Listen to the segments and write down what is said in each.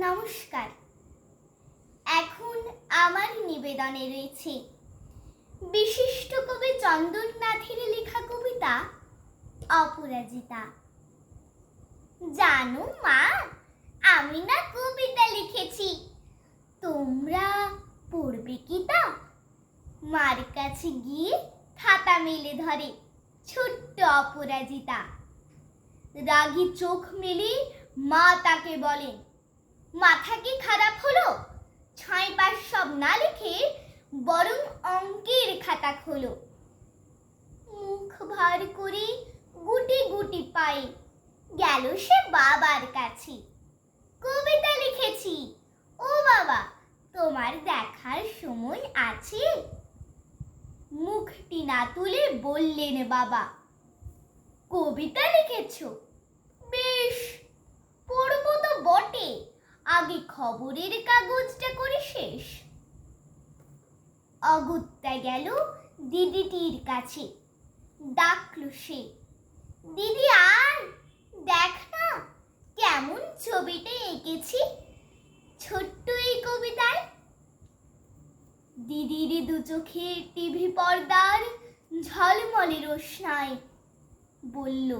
নমস্কার। এখন আমার নিবেদনে রয়েছে বিশিষ্ট কবি চন্দননাথের লেখা কবিতা অপরাজিতা। জানো মা, আমি না কবিতা লিখেছি, তোমরা পড়বে কি তা? মার কাছে গিয়ে খাতা মেলে ধরে ছোট্ট অপরাজিতা। রাগী চোখ মেলে মা তাকে বলেন, মাথা কি খারাপ হলো? ছয় পাঁচ সব না লিখে বরং অঙ্কের খাতা খোলো। মুখ ভার করে গুটি গুটি পায়ে গেল সে বাবার কাছে। কবিতা লিখেছি, ও বাবা তোমার দেখার সময় আছে? মুখটি না তুলে বললেন বাবা, কবিতা লিখেছ? বেশ, পড়বো তো বটে, আগে খবরের কাগজটা করে শেষ। অগত্যা গেল দিদিটির কাছে, ডাকলো সে, দিদি আয়, দেখ না কেমন ছবিটা এঁকেছি ছোট্ট এই কবিতায়। দিদির দু চোখে টিভি পর্দার ঝলমলে রোশনাই বলল,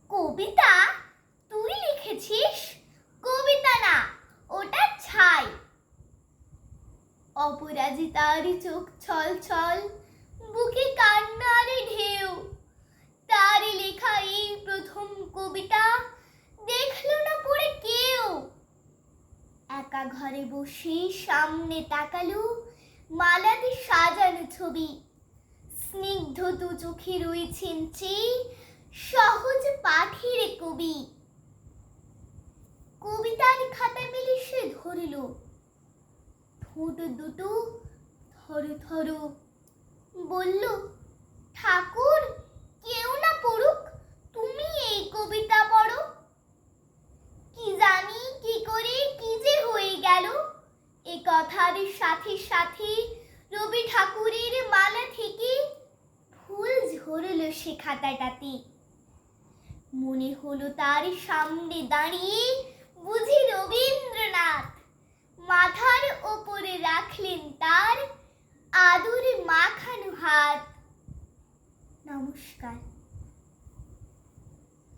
কবিতা তুই লিখেছিস? কবিতা না, ওটা ছাই। অপরাজিতার চোখ ছল ছল, বুকে কান্নার ঢেউ। তার লেখা এই প্রথম কবিতা দেখলো না পড়ে কেউ। একা ঘরে বসে সামনে তাকালো মালাতে সাজানো ছবি। স্নিগ্ধ দু চোখে রয়েছেন চেয়ে সহজ পাঠের কবি। কবিতার খাতা মেলে সে ধরল, ঠোঁট দুটো থর থর। বলল, ঠাকুর কেউ না পড়ুক, তুমি এই কবিতা পড়ো। কি জানি কি করে কি যে হয়ে গেল, এ কথার সাথে সাথে রবি ঠাকুরের মালা থেকে ফুল ঝরল সে খাতাটাতে। মনে হলো তার সামনে দাঁড়িয়ে বুঝি রবীন্দ্রনাথ, মাথার ওপরে রাখলেন তার আদরে মাখানো হাত। নমস্কার।